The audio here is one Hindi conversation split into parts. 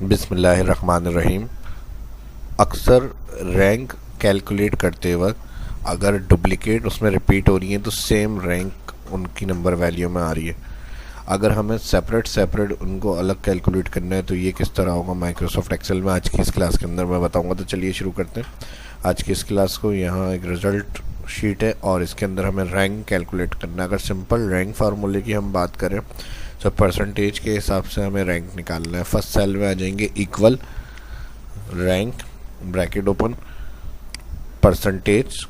बिस्मिल्लाहिर्रहमानिर्रहीम। अक्सर रैंक कैलकुलेट करते वक्त अगर डुप्लिकेट उसमें रिपीट हो रही है तो सेम रैंक उनकी नंबर वैल्यू में आ रही है। अगर हमें सेपरेट उनको अलग कैलकुलेट करना है तो ये किस तरह होगा माइक्रोसॉफ्ट एक्सेल में आज की इस क्लास के अंदर मैं बताऊंगा। तो चलिए शुरू करते हैं आज की इस क्लास को। यहाँ एक रिज़ल्ट शीट है और इसके अंदर हमें रैंक कैलकुलेट करना है। अगर सिंपल रैंक फार्मूले की हम बात करें तो परसेंटेज के हिसाब से हमें रैंक निकालना है। फर्स्ट सेल में आ जाएंगे equal rank bracket open percentage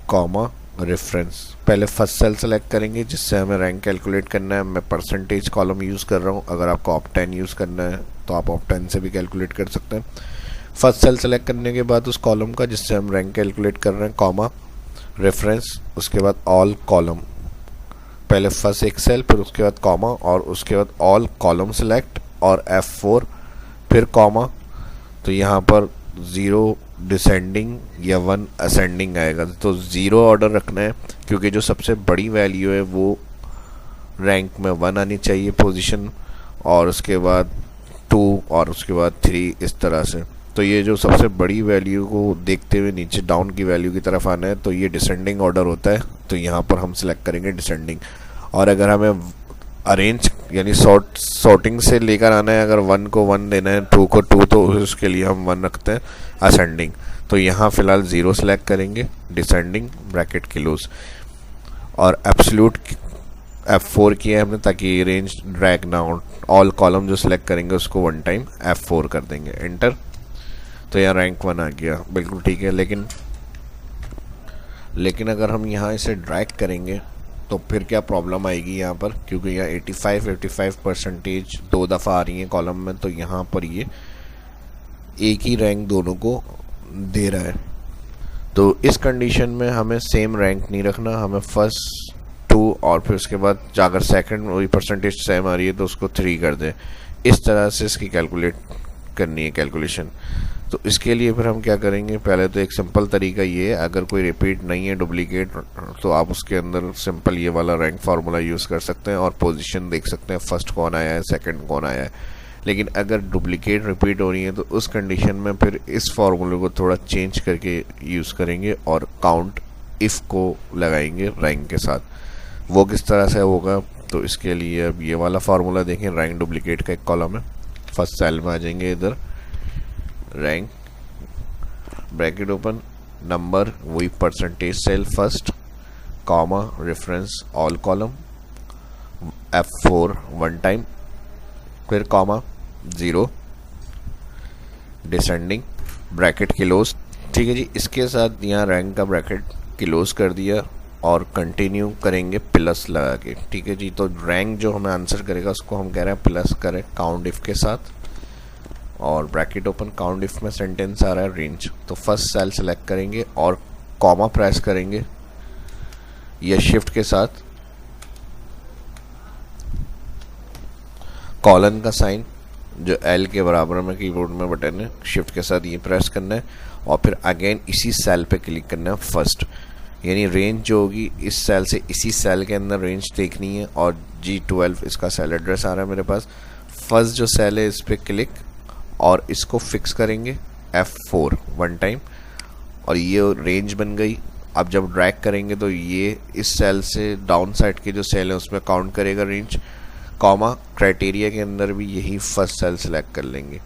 comma reference. पहले फर्स्ट सेल सेलेक्ट करेंगे जिससे हमें रैंक कैलकुलेट करना है। मैं परसेंटेज कॉलम यूज़ कर रहा हूँ। अगर आपको ऑप 10 यूज़ करना है तो आप ऑप 10 से भी कैलकुलेट कर सकते हैं। फर्स्ट सेल सेलेक्ट करने के बाद उस कॉलम का जिससे हम रैंक कैलकुलेट कर रहे हैं कॉमा रेफरेंस, उसके बाद ऑल कॉलम। पहले फर्स्ट एक सेल फिर उसके बाद कॉमा और उसके बाद ऑल कॉलम सेलेक्ट और F4 फिर कॉमा। तो यहाँ पर 0 डिसेंडिंग या 1 असेंडिंग आएगा। तो 0 ऑर्डर रखना है क्योंकि जो सबसे बड़ी वैल्यू है वो रैंक में 1 आनी चाहिए पोजीशन, और उसके बाद 2 और उसके बाद 3 इस तरह से। तो ये जो सबसे बड़ी वैल्यू को देखते हुए नीचे डाउन की वैल्यू की तरफ आना है तो ये डिसेंडिंग ऑर्डर होता है। तो यहाँ पर हम सिलेक्ट करेंगे डिसेंडिंग। और अगर हमें अरेंज यानी सॉर्टिंग से लेकर आना है, अगर 1 को 1 देना है 2 को 2 तो उसके लिए हम 1 रखते हैं असेंडिंग। तो यहाँ फ़िलहाल 0 सेलेक्ट करेंगे डिसेंडिंग ब्रैकेट क्लोज और एब्सोल्यूट F4 किया है हमने ताकि रेंज ड्रैग ना हो। ऑल कॉलम जो सिलेक्ट करेंगे उसको 1 टाइम F4 कर देंगे, एंटर। तो यहाँ रैंक 1 आ गया, बिल्कुल ठीक है। लेकिन अगर हम यहाँ इसे ड्रैग करेंगे तो फिर क्या प्रॉब्लम आएगी यहाँ पर, क्योंकि यहाँ 85 परसेंटेज 2 दफ़ा आ रही हैं कॉलम में। तो यहाँ पर ये एक ही रैंक दोनों को दे रहा है। तो इस कंडीशन में हमें सेम रैंक नहीं रखना, हमें फर्स्ट 2 और फिर उसके बाद अगर सेकंड वही परसेंटेज सेम आ रही है तो उसको 3 कर दें। इस तरह से इसकी कैलकुलेट करनी है कैलकुलेशन। तो इसके लिए फिर हम क्या करेंगे, पहले तो एक सिंपल तरीका ये है, अगर कोई रिपीट नहीं है डुप्लीकेट तो आप उसके अंदर सिंपल ये वाला रैंक फार्मूला यूज़ कर सकते हैं और पोजीशन देख सकते हैं फर्स्ट कौन आया है सेकंड कौन आया है। लेकिन अगर डुप्लीकेट रिपीट हो रही है तो उस कंडीशन में फिर इस फार्मूले को थोड़ा चेंज करके यूज़ करेंगे और काउंट इफ़ को लगाएंगे रैंक के साथ। वो किस तरह से होगा, तो इसके लिए अब ये वाला फार्मूला देखें। रैंक डुप्लीकेट का एक कॉलम है, फर्स्ट सेल में आ जाएंगे इधर रैंक ब्रैकेट ओपन नंबर वही percentage cell first comma reference all column F4 1 time फिर कॉमा 0 डिसेंडिंग ब्रैकेट क्लोज। ठीक है जी, इसके साथ यहाँ रैंक का ब्रैकेट क्लोज कर दिया और कंटिन्यू करेंगे प्लस लगा के। ठीक है जी, तो रैंक जो हमें आंसर करेगा उसको हम कह रहे हैं प्लस करें काउंट इफ के साथ और ब्रैकेट ओपन काउंट इफ में सेंटेंस आ रहा है रेंज। तो फर्स्ट सेल सेलेक्ट करेंगे और कॉमा प्रेस करेंगे या शिफ्ट के साथ कॉलन का साइन जो L के बराबर में कीबोर्ड में बटन है, शिफ्ट के साथ ये प्रेस करना है और फिर अगेन इसी सेल पे क्लिक करना है फर्स्ट। यानी रेंज जो होगी इस सेल से इसी सेल के अंदर रेंज देखनी है और G12 इसका सेल एड्रेस आ रहा है मेरे पास। फर्स्ट जो सेल है इस पर क्लिक और इसको फिक्स करेंगे F4 1 टाइम और ये रेंज बन गई। अब जब ड्रैग करेंगे तो ये इस सेल से डाउन साइड के जो सेल है उसमें काउंट करेगा रेंज, कॉमा क्राइटेरिया के अंदर भी यही फर्स्ट सेल सेलेक्ट कर लेंगे।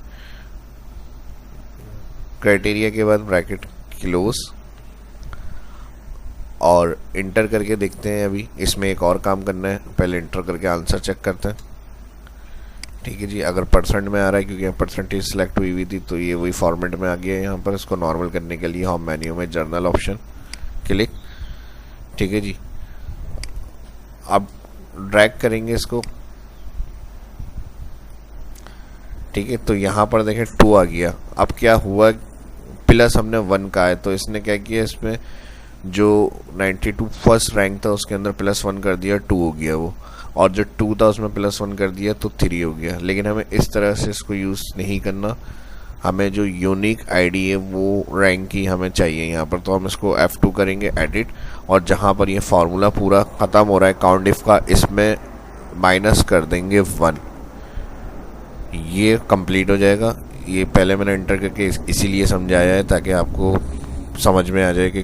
क्राइटेरिया के बाद ब्रैकेट क्लोज और इंटर करके देखते हैं। अभी इसमें एक और काम करना है, पहले इंटर करके आंसर चेक करते हैं। ठीक है जी, अगर परसेंट में आ रहा है क्योंकि यहाँ परसेंटेज सेलेक्ट हुई थी तो ये वही फॉर्मेट में आ गया है। यहाँ पर इसको नॉर्मल करने के लिए होम मेन्यू में जर्नल ऑप्शन क्लिक। ठीक है जी, अब ड्रैग करेंगे इसको। ठीक है, तो यहाँ पर देखें 2 आ गया। अब क्या हुआ, प्लस हमने 1 का है तो इसने क्या किया, इसमें जो 92 फर्स्ट रैंक था उसके अंदर +1 कर दिया, 2 हो गया वो, और जो 2 था उसमें +1 कर दिया तो 3 हो गया। लेकिन हमें इस तरह से इसको यूज़ नहीं करना, हमें जो यूनिक आईडी है वो रैंक की हमें चाहिए यहाँ पर। तो हम इसको F2 करेंगे एडिट और जहाँ पर ये फार्मूला पूरा ख़त्म हो रहा है काउंट इफ का, इसमें माइनस कर देंगे 1। ये कंप्लीट हो जाएगा। ये पहले मैंने एंटर करके इसीलिए समझाया है ताकि आपको समझ में आ जाए कि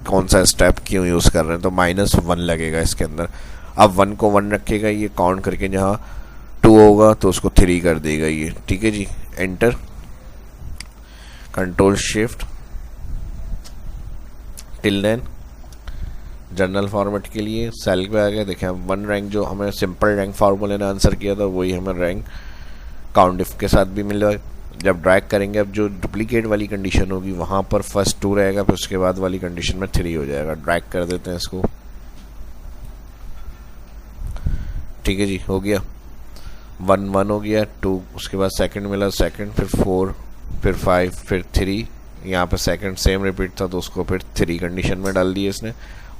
कौन सा स्टेप क्यों यूज़ कर रहे हैं। तो -1 लगेगा इसके अंदर। अब 1 को 1 रखेगा, ये काउंट करके जहाँ 2 होगा तो उसको 3 कर देगा ये। ठीक है जी, enter, control shift, till then. Journal format के लिए सेल पे आ गया। देखें हम 1 रैंक जो हमें सिंपल रैंक फार्मूले ने आंसर किया था वही हमें रैंक काउंट इफ के साथ भी मिला। जब ड्रैग करेंगे, अब जो डुप्लीकेट वाली कंडीशन होगी वहाँ पर फर्स्ट 2 रहेगा, फिर उसके बाद वाली कंडीशन में 3 हो जाएगा। ड्रैग कर देते हैं इसको। ठीक है जी, हो गया। 1 1 हो गया, 2 उसके बाद सेकंड मिला, सेकंड, फिर 4, फिर 5, फिर 3। यहाँ पर सेकंड सेम रिपीट था तो उसको फिर 3 कंडीशन में डाल दिया इसने,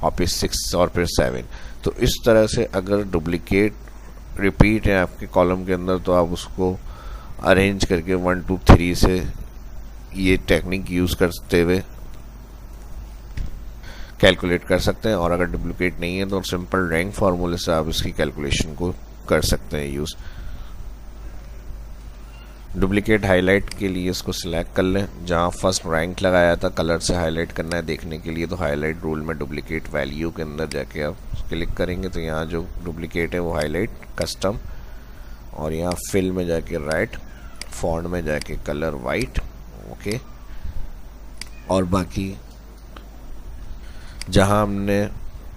और फिर 6 और फिर 7। तो इस तरह से अगर डुप्लीकेट रिपीट है आपके कॉलम के अंदर तो आप उसको अरेंज करके 1 2 3 से ये टेक्निक यूज़ करते हुए कैलकुलेट कर सकते हैं। और अगर डुप्लीकेट नहीं है तो सिंपल रैंक फार्मूले से आप इसकी कैलकुलेशन को कर सकते हैं यूज़। डुप्लीकेट हाईलाइट के लिए इसको सिलेक्ट कर लें, जहाँ फर्स्ट रैंक लगाया था कलर से हाईलाइट करना है देखने के लिए, तो हाईलाइट रूल में डुप्लीकेट वैल्यू के अंदर जाके आप क्लिक करेंगे तो यहाँ जो डुप्लीकेट है वो हाईलाइट, कस्टम, और यहाँ फिल में जाके राइट, फॉन्ट में जाके कलर वाइट, ओके। और बाकी जहाँ हमने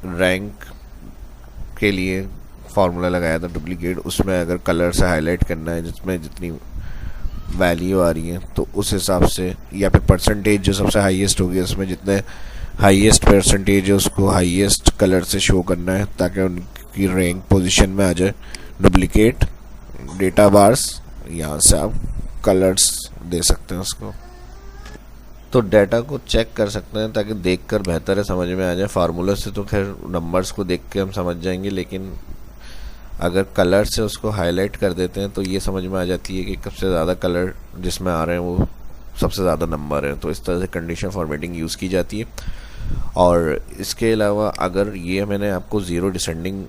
रैंक के लिए फार्मूला लगाया था डुप्लीकेट, उसमें अगर कलर से हाईलाइट करना है जिसमें जितनी वैल्यू आ रही है तो उस हिसाब से, या फिर परसेंटेज जो सबसे हाईएस्ट होगी उसमें जितने हाईएस्ट परसेंटेज है उसको हाईएस्ट कलर से शो करना है ताकि उनकी रैंक पोजीशन में आ जाए। डुप्लीकेट डेटा बार्स, यहाँ से आप कलर्स दे सकते हैं उसको। तो डाटा को चेक कर सकते हैं ताकि देखकर बेहतर है समझ में आ जाए। फार्मूला से तो खैर नंबर्स को देख के हम समझ जाएंगे, लेकिन अगर कलर से उसको हाईलाइट कर देते हैं तो ये समझ में आ जाती है कि सबसे ज़्यादा कलर जिसमें आ रहे हैं वो सबसे ज़्यादा नंबर है। तो इस तरह से कंडीशन फॉर्मेटिंग यूज़ की जाती है। और इसके अलावा अगर ये मैंने आपको 0 डिसेंडिंग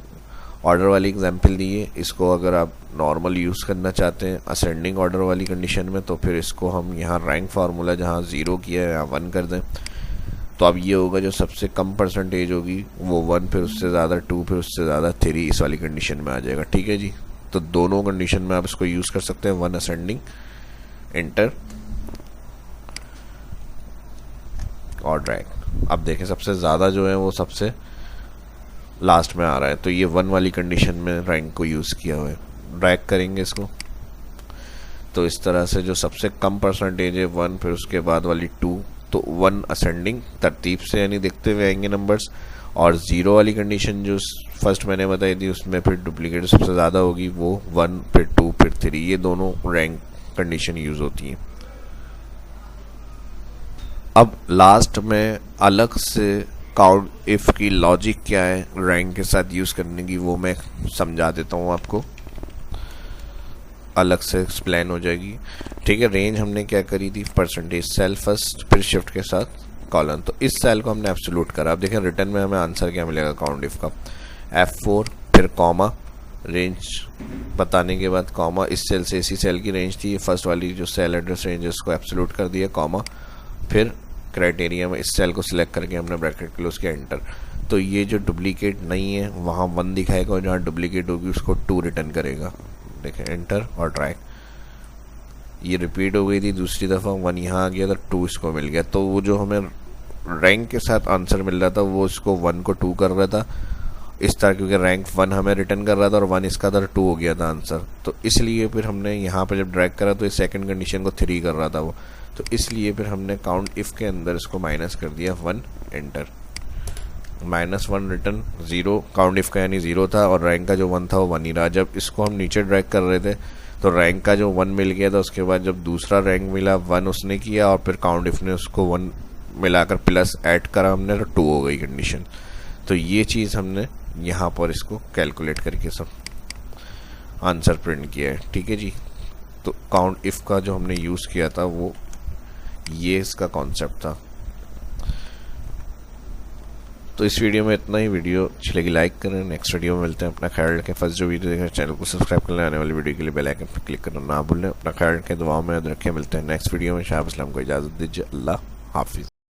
ऑर्डर वाली एग्जांपल दी है, इसको अगर आप नॉर्मल यूज़ करना चाहते हैं असेंडिंग ऑर्डर वाली कंडीशन में तो फिर इसको हम यहाँ रैंक फार्मूला जहाँ 0 किया है यहाँ 1 कर दें। तो अब ये होगा जो सबसे कम परसेंटेज होगी वो 1, फिर उससे ज़्यादा 2, फिर उससे ज़्यादा 3 इस वाली कंडीशन में आ जाएगा। ठीक है जी, तो दोनों कंडीशन में आप इसको यूज़ कर सकते हैं। 1 असेंडिंग, एंटर, और ड्रैग। अब देखें सबसे ज़्यादा जो है वो सबसे लास्ट में आ रहा है, तो ये 1 वाली कंडीशन में रैंक को यूज़ किया हुआ है। ड्रैग करेंगे इसको तो इस तरह से जो सबसे कम परसेंटेज है 1, फिर उसके बाद वाली 2, तो 1 असेंडिंग तरतीब से यानी देखते हुए आएंगे नंबर्स। और 0 वाली कंडीशन जो फर्स्ट मैंने बताई थी उसमें फिर डुप्लीकेट सबसे ज़्यादा होगी, वो 1, फिर 2, फिर 3, ये दोनों रैंक कंडीशन यूज़ होती हैं। अब लास्ट में अलग से काउंट इफ़ की लॉजिक क्या है रैंक के साथ यूज़ करने की वो मैं समझा देता हूँ आपको, अलग से एक्सप्लेन हो जाएगी। ठीक है, रेंज हमने क्या करी थी, परसेंटेज सेल फर्स्ट, फिर शिफ्ट के साथ कॉलन। तो इस सेल को हमने एब्सोल्यूट करा। अब देखें रिटर्न में हमें आंसर क्या मिलेगा काउंट इफ का, F4, फिर कॉमा, रेंज बताने के बाद कॉमा, इस सेल से इसी सेल की रेंज थी, फर्स्ट वाली जो सेल एड्रेस रेंज है उसको एब्सोल्यूट कर दिया, कॉमा, फिर क्राइटेरिया में इस सेल को सिलेक्ट करके हमने ब्रैकेट क्लोज किया, एंटर। तो ये जो डुप्लीकेट नहीं है वहाँ 1 दिखाएगा और जहाँ डुप्लीकेट होगी उसको 2 रिटर्न करेगा। देखें एंटर और ड्रैग, ये रिपीट हो गई थी दूसरी दफ़ा, 1 यहाँ आ गया था, 2 इसको मिल गया। तो वो जो हमें रैंक के साथ आंसर मिल रहा था वो इसको 1 को 2 कर रहा था इस तरह, क्योंकि रैंक 1 हमें रिटर्न कर रहा था और 1 इसका था, 2 हो गया था आंसर। तो इसलिए फिर हमने यहाँ पर जब ड्रैग करा तो इस सेकंड कंडीशन को 3 कर रहा था वो, तो इसलिए फिर हमने काउंट इफ़ के अंदर इसको माइनस कर दिया 1, एंटर। -1 रिटर्न 0 काउंट इफ का यानी 0 था और रैंक का जो 1 था वो 1 ही रहा। जब इसको हम नीचे ड्रैग कर रहे थे तो रैंक का जो 1 मिल गया था, उसके बाद जब दूसरा रैंक मिला 1 उसने किया और फिर काउंट इफ ने उसको 1 मिलाकर प्लस ऐड करा हमने, तो 2 हो गई कंडीशन। तो ये चीज़ हमने यहाँ पर इसको कैलकुलेट करके सब आंसर प्रिंट किया है। ठीक है जी, तो काउंट इफ का जो हमने यूज़ किया था वो ये इसका कॉन्सेप्ट था। तो इस वीडियो में इतना ही। वीडियो अच्छी लगी लाइक करें, नेक्स्ट वीडियो में मिलते हैं। अपना ख्याल रखें। फर्स्ट जो वीडियो देखें चैनल को सब्सक्राइब कर लें, आने वाली वीडियो के लिए बेल आइकन पर क्लिक करना ना भूलें। अपना ख्याल रखें, दुआओं में याद रखें। मिलते हैं नेक्स्ट वीडियो में। शाह इस्लाम को इजाज़त दीजिए। अल्लाह हाफिज़।